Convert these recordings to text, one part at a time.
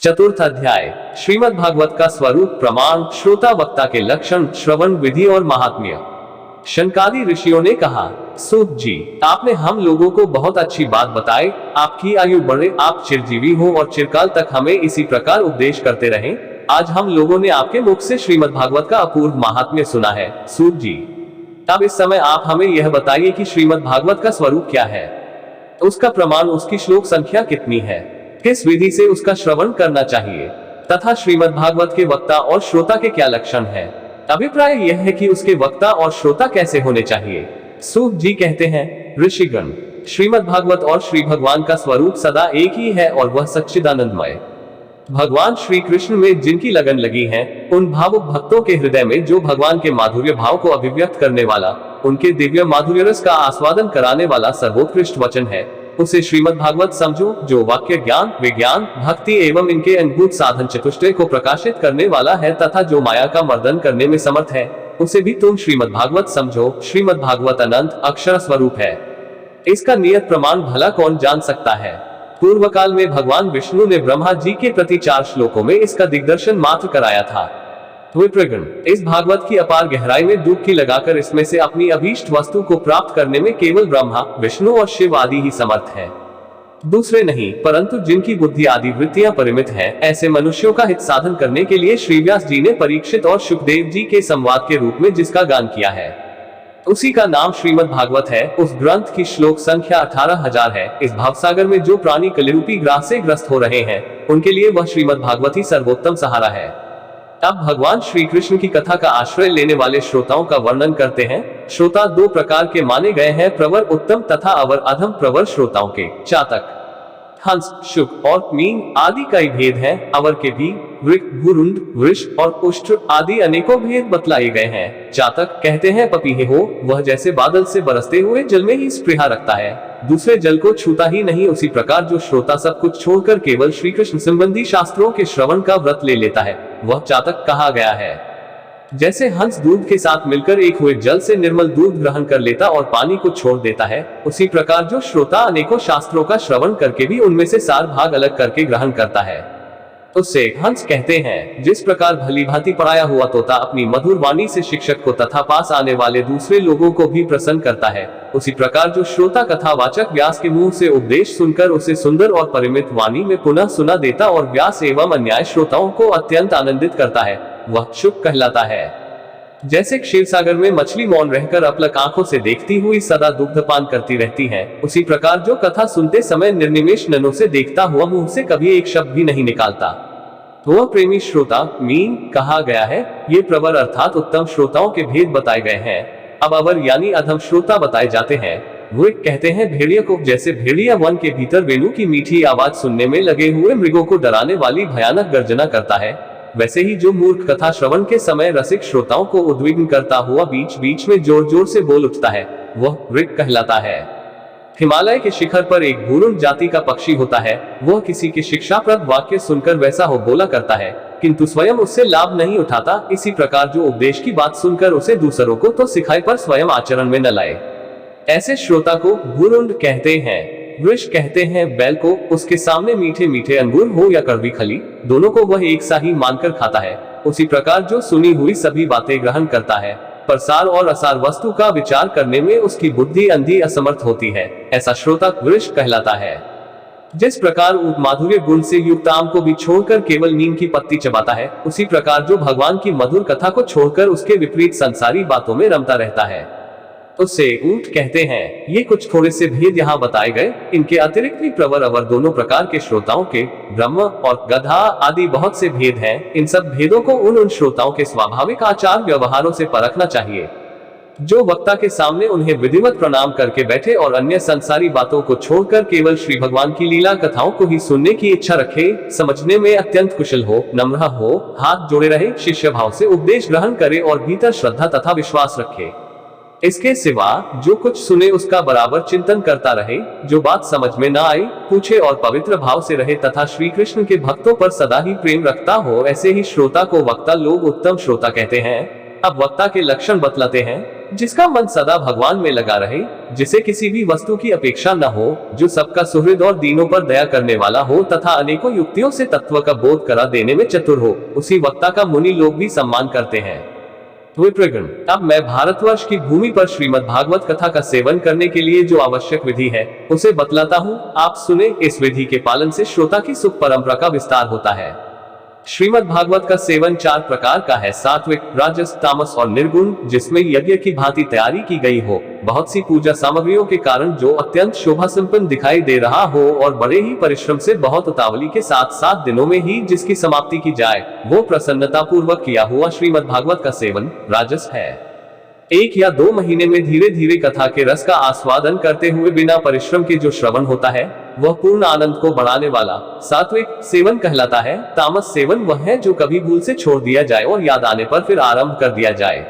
चतुर्थ अध्याय श्रीमद् भागवत का स्वरूप, प्रमाण, श्रोता वक्ता के लक्षण, श्रवण विधि और महात्म्य। शनकादि ऋषियों ने कहा, सूत जी, आपने हम लोगों को बहुत अच्छी बात बताई। आपकी आयु बढ़े, आप चिरजीवी हो और चिरकाल तक हमें इसी प्रकार उपदेश करते रहें। आज हम लोगों ने आपके मुख से श्रीमद् भागवत का अपूर्व महात्म्य सुना है। सूत जी, अब इस समय आप हमें यह बताइए कि श्रीमद् भागवत का स्वरूप क्या है, उसका प्रमाण, उसकी श्लोक संख्या कितनी है, किस विधि से उसका श्रवण करना चाहिए, तथा श्रीमद् भागवत के वक्ता और श्रोता के क्या लक्षण हैं। अभिप्राय यह है कि उसके वक्ता और श्रोता कैसे होने चाहिए। सूत जी कहते हैं, ऋषिगण, श्रीमद् भागवत और श्री भगवान का स्वरूप सदा एक ही है और वह सच्चिदानंदमय। भगवान श्री कृष्ण में जिनकी लगन लगी है, उन भावुक भक्तों के हृदय में जो भगवान के माधुर्य भाव को अभिव्यक्त करने वाला, उनके दिव्य माधुर्य रस का आस्वादन कराने वाला सर्वोत्कृष्ट वचन है, उसे श्रीमद् भागवत समझो, जो वाक्य ज्ञान, विज्ञान, भक्ति एवं इनके अनुभूत साधन चतुष्टय को प्रकाशित करने वाला है तथा जो माया का मर्दन करने में समर्थ है, उसे भी तुम श्रीमद् भागवत समझो। श्रीमद् भागवत अनंत अक्षर स्वरूप है। इसका नियत प्रमाण भला कौन जान सकता है। पूर्व काल में भगवान विष्णु ने ब्रह्मा जी के प्रति 4 श्लोकों में इसका दिग्दर्शन मात्र कराया था। विप्रगण, इस भागवत की अपार गहराई में डुबकी लगाकर इसमें से अपनी अभीष्ट वस्तु को प्राप्त करने में केवल ब्रह्मा, विष्णु और शिव आदि ही समर्थ हैं, दूसरे नहीं। परंतु जिनकी बुद्धि आदि वृत्तियां परिमित हैं, ऐसे मनुष्यों का हित साधन करने के लिए श्री व्यास जी ने परीक्षित और सुखदेव जी के संवाद के रूप में जिसका गान किया है, उसी का नाम श्रीमद् भागवत है। उस ग्रंथ की श्लोक संख्या 18,000 है। इस भावसागर में जो प्राणी कलिरूपी ग्रास से ग्रस्त हो रहे हैं, उनके लिए वह श्रीमद् भागवत ही सर्वोत्तम सहारा है। अब भगवान श्री कृष्ण की कथा का आश्रय लेने वाले श्रोताओं का वर्णन करते हैं। श्रोता 2 प्रकार के माने गए हैं, प्रवर उत्तम तथा अवर अधम। प्रवर श्रोताओं के चातक, हंस, शुक और मीन आदि कई भेद हैं। अवर के भी वृक, भूरुंड, वृष और उष्ट्र आदि अनेकों भेद बतलाए गए हैं। चातक कहते हैं, पपीहे हो, वह जैसे बादल से बरसते हुए जल में ही स्पृहा रखता है, दूसरे जल को छूता ही नहीं। उसी प्रकार जो श्रोता सब कुछ छोड़कर केवल श्री कृष्ण संबंधी शास्त्रों के श्रवण का व्रत ले लेता है, वह चातक कहा गया है। जैसे हंस दूध के साथ मिलकर एक हुए जल से निर्मल दूध ग्रहण कर लेता और पानी को छोड़ देता है, उसी प्रकार जो श्रोता अनेकों शास्त्रों का श्रवण करके भी उनमें से सार भाग अलग करके ग्रहण करता है, उससे हंस कहते हैं। जिस प्रकार भली भांति पढ़ाया हुआ तोता अपनी मधुर वाणी से शिक्षक को तथा पास आने वाले दूसरे लोगों को भी प्रसन्न करता है, उसी प्रकार जो श्रोता कथावाचक व्यास के मुंह से उपदेश सुनकर उसे सुंदर और परिमित वाणी में पुनः सुना देता और व्यास एवं अन्याय श्रोताओं को अत्यंत आनंदित करता है, वह शुक कहलाता है। जैसे क्षीर सागर में मछली मौन रहकर अपलक आंखों से देखती हुई सदा दुग्धपान करती रहती है, उसी प्रकार जो कथा सुनते समय निर्निमेष नयनों से देखता हुआ मुंह से कभी एक शब्द भी नहीं निकालता, वह प्रेमी श्रोता मीन कहा गया है। ये प्रवर अर्थात उत्तम श्रोताओं के भेद बताए गए हैं। अब अवर यानी अधम श्रोता बताए जाते हैं। वो कहते हैं, भेड़िया को, जैसे भेड़िया वन के भीतर वेणु की मीठी आवाज सुनने में लगे हुए मृगों को डराने वाली भयानक गर्जना करता है, वैसे ही जो मूर्ख कथा श्रवण के समय रसिक श्रोताओं को उद्विग्न करता हुआ बीच बीच में जोर जोर से बोल उठता है, वह ऋक कहलाता है। हिमालय के शिखर पर एक भूरुंड जाति का पक्षी होता है। वह किसी के शिक्षाप्रद वाक्य सुनकर वैसा हो बोला करता है, किंतु स्वयं उससे लाभ नहीं उठाता। इसी प्रकार जो उपदेश की बात सुनकर उसे दूसरों को तो सिखाए पर स्वयं आचरण में न लाए, ऐसे श्रोता को भूरुंड कहते हैं। वृष कहते हैं बैल को, उसके सामने मीठे मीठे अंगूर हो या कड़वी खली, दोनों को वह एक सा ही मानकर खाता है। उसी प्रकार जो सुनी हुई सभी बातें ग्रहण करता है, पर सार और असार वस्तु का विचार करने में उसकी बुद्धि अंधी असमर्थ होती है, ऐसा श्रोता वृष कहलाता है। जिस प्रकार ऊंट माधुर्य गुण से युक्त आम को भी छोड़कर केवल नीम की पत्ती चबाता है, उसी प्रकार जो भगवान की मधुर कथा को छोड़कर उसके विपरीत संसारी बातों में रमता रहता है, उससे ऊंट कहते हैं। ये कुछ थोड़े से भेद यहाँ बताए गए। इनके अतिरिक्त भी प्रवर अवर दोनों प्रकार के श्रोताओं के, ब्रह्म और गधा आदि बहुत से भेद हैं। इन सब भेदों को उन श्रोताओं के स्वाभाविक आचार व्यवहारों से परखना चाहिए, जो वक्ता के सामने उन्हें विधिवत प्रणाम करके बैठे और अन्य संसारी बातों को छोड़कर केवल श्री भगवान की लीला कथाओं को ही सुनने की इच्छा रखे, समझने में अत्यंत कुशल हो, नम्र हो, हाथ जोड़े रहे, शिष्य भाव से उपदेश ग्रहण करे और भीतर श्रद्धा तथा विश्वास रखे। इसके सिवा जो कुछ सुने उसका बराबर चिंतन करता रहे, जो बात समझ में न आई पूछे और पवित्र भाव से रहे तथा श्री कृष्ण के भक्तों पर सदा ही प्रेम रखता हो, ऐसे ही श्रोता को वक्ता लोग उत्तम श्रोता कहते हैं। अब वक्ता के लक्षण बतलाते हैं। जिसका मन सदा भगवान में लगा रहे, जिसे किसी भी वस्तु की अपेक्षा न हो, जो सबका सुहृद और दीनों पर दया करने वाला हो तथा अनेकों युक्तियों से तत्व का बोध करा देने में चतुर हो, उसी वक्ता का मुनि लोग भी सम्मान करते हैं। विप्रगण, अब मैं भारतवर्ष की भूमि पर श्रीमद् भागवत कथा का सेवन करने के लिए जो आवश्यक विधि है उसे बतलाता हूँ, आप सुने। इस विधि के पालन से श्रोता की सुख परंपरा का विस्तार होता है। श्रीमद् भागवत का सेवन 4 प्रकार का है, सात्विक, राजस, तामस और निर्गुण, जिसमें यज्ञ की भांति तैयारी की गई हो, बहुत सी पूजा सामग्रियों के कारण जो अत्यंत शोभा संपन्न दिखाई दे रहा हो और बड़े ही परिश्रम से बहुत उतावली के साथ 7 दिनों में ही जिसकी समाप्ति की जाए, वो प्रसन्नता पूर्वक किया हुआ श्रीमद् भागवत का सेवन राजस है। 1 या 2 महीने में धीरे धीरे कथा के रस का आस्वादन करते हुए बिना परिश्रम के जो श्रवण होता है वह पूर्ण आनंद को बढ़ाने वाला सात्विक सेवन कहलाता है। तामस सेवन वह है जो कभी भूल से छोड़ दिया जाए और याद आने पर फिर आरंभ कर दिया जाए।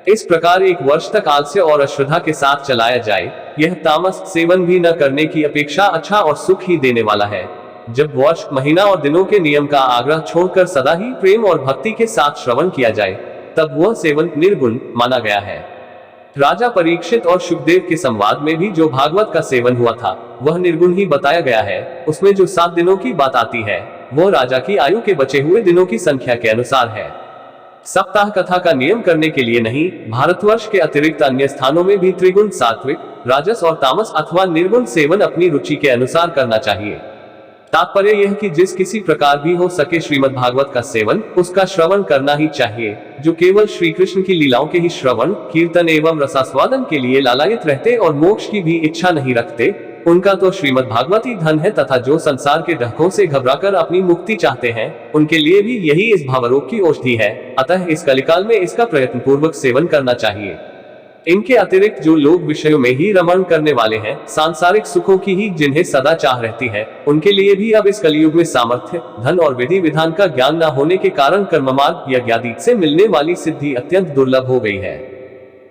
इस प्रकार 1 वर्ष तक आलस्य और अश्रद्धा के साथ चलाया जाए, यह तामस सेवन भी न करने की अपेक्षा अच्छा और सुख ही देने वाला है। जब वर्ष, महीना और दिनों के नियम का आग्रह छोड़कर सदा ही प्रेम और भक्ति के साथ श्रवण किया जाए, तब वह सेवन निर्गुण माना गया है। राजा परीक्षित और सुखदेव के संवाद में भी जो भागवत का सेवन हुआ था वह निर्गुण ही बताया गया है। उसमें जो 7 दिनों की बात आती है वह राजा की आयु के बचे हुए दिनों की संख्या के अनुसार है। सप्ताह कथा का नियम करने के लिए नहीं, भारतवर्ष के अतिरिक्त अन्य स्थानों में भी त्रिगुण, सात्विक, राजस और तामस अथवा निर्गुण सेवन अपनी रुचि के अनुसार करना चाहिए। तात्पर्य यह कि जिस किसी प्रकार भी हो सके श्रीमद् भागवत का सेवन उसका श्रवण करना ही चाहिए। जो केवल श्री कृष्ण की लीलाओं के ही श्रवण, कीर्तन एवं रसास्वादन के लिए लालायित रहते और मोक्ष की भी इच्छा नहीं रखते, उनका तो श्रीमद् भागवत ही धन है, तथा जो संसार के डहकों से घबराकर अपनी मुक्ति चाहते हैं उनके लिए भी यही इस भावरोग की औषधि है। अतः इस कलिकाल में इसका प्रयत्न पूर्वक सेवन करना चाहिए। इनके अतिरिक्त जो लोग विषयों में ही रमण करने वाले हैं, सांसारिक सुखों की ही जिन्हें सदा चाह रहती है, उनके लिए भी अब इस कलयुग में सामर्थ्य, धन और विधि विधान का ज्ञान न होने के कारण कर्ममार्ग यज्ञादि से मिलने वाली सिद्धि अत्यंत दुर्लभ हो गई है।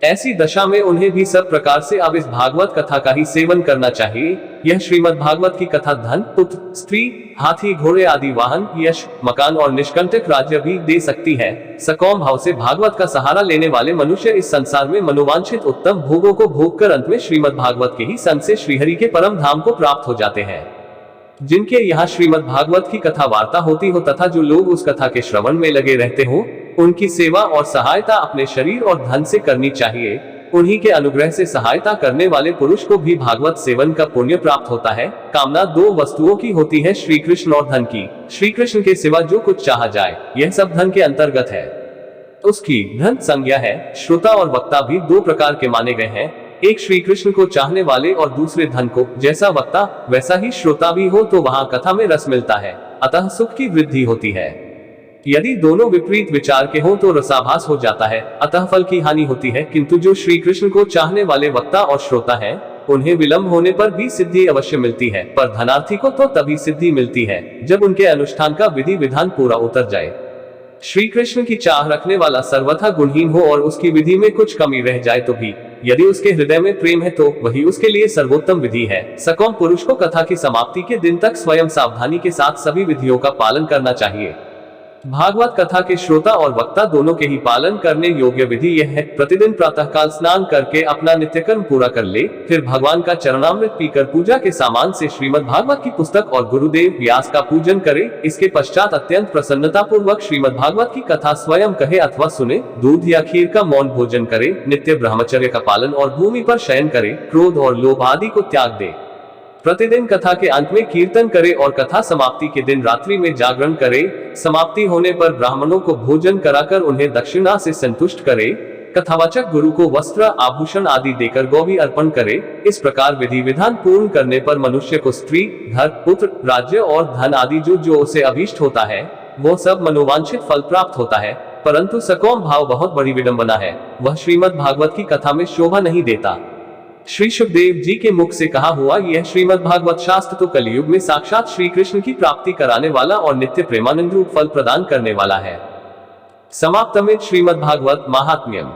ऐसी दशा में उन्हें भी सब प्रकार से अब इस भागवत कथा का ही सेवन करना चाहिए। यह श्रीमद् भागवत की कथा धन, पुत्र, स्त्री, हाथी, घोड़े आदि वाहन, यश, मकान और निष्कंटक राज्य भी दे सकती है। सकौम भाव से भागवत का सहारा लेने वाले मनुष्य इस संसार में मनोवांछित उत्तम भोगों को भोग कर अंत में श्रीमद् भागवत के ही संग से श्रीहरि के परम धाम को प्राप्त हो जाते हैं। जिनके यहाँ श्रीमद् भागवत की कथा वार्ता होती हो तथा जो लोग उस कथा के श्रवण में लगे रहते हो, उनकी सेवा और सहायता अपने शरीर और धन से करनी चाहिए। उन्हीं के अनुग्रह से सहायता करने वाले पुरुष को भी भागवत सेवन का पुण्य प्राप्त होता है। कामना 2 वस्तुओं की होती है, श्री कृष्ण और धन की। श्री कृष्ण के सिवा जो कुछ चाहा जाए यह सब धन के अंतर्गत है। उसकी धन संज्ञा है। श्रोता और वक्ता भी 2 प्रकार के माने गए हैं, एक श्री कृष्ण को चाहने वाले और दूसरे धन को। जैसा वक्ता वैसा ही श्रोता भी हो तो वहां कथा में रस मिलता है, अतः सुख की वृद्धि होती है। यदि दोनों विपरीत विचार के हों तो रसाभास हो जाता है, अतः फल की हानि होती है। किंतु जो श्री कृष्ण को चाहने वाले वक्ता और श्रोता हैं, उन्हें विलंब होने पर भी सिद्धि अवश्य मिलती है, पर धनार्थी को तो तभी सिद्धि मिलती है जब उनके अनुष्ठान का विधि विधान पूरा उतर जाए। श्री कृष्ण की चाह रखने वाला सर्वथा गुणहीन हो और उसकी विधि में कुछ कमी रह जाए तो भी यदि उसके हृदय में प्रेम है तो वही उसके लिए सर्वोत्तम विधि है। सकौम पुरुष को कथा की समाप्ति के दिन तक स्वयं सावधानी के साथ सभी विधियों का पालन करना चाहिए। भागवत कथा के श्रोता और वक्ता दोनों के ही पालन करने योग्य विधि यह है, प्रतिदिन प्रातःकाल स्नान करके अपना नित्यकर्म पूरा कर ले, फिर भगवान का चरणामृत पीकर पूजा के सामान से श्रीमद् भागवत की पुस्तक और गुरुदेव व्यास का पूजन करे। इसके पश्चात अत्यंत प्रसन्नता पूर्वक श्रीमद् भागवत की कथा स्वयं कहे अथवा सुने, दूध या खीर का मौन भोजन करे, नित्य ब्रह्मचर्य का पालन और भूमि पर शयन करे, क्रोध और लोभ आदि को त्याग दे। प्रतिदिन कथा के अंत में कीर्तन करे और कथा समाप्ति के दिन रात्रि में जागरण करे। समाप्ति होने पर ब्राह्मणों को भोजन कराकर उन्हें दक्षिणा से संतुष्ट करे। कथावाचक गुरु को वस्त्र, आभूषण आदि देकर गौवी अर्पण करे। इस प्रकार विधि विधान पूर्ण करने पर मनुष्य को स्त्री, घर, पुत्र, राज्य और धन आदि जो उसे अभीष्ट होता है वो सब मनोवांछित फल प्राप्त होता है। परंतु सकौम भाव बहुत बड़ी विडंबना है, वह श्रीमद् भागवत की कथा में शोभा नहीं देता। श्री सुखदेव जी के मुख से कहा हुआ यह श्रीमद् भागवत शास्त्र तो कलयुग में साक्षात श्री कृष्ण की प्राप्ति कराने वाला और नित्य प्रेमानंद रूप फल प्रदान करने वाला है। समाप्तमित श्रीमद् भागवत महात्म्यम।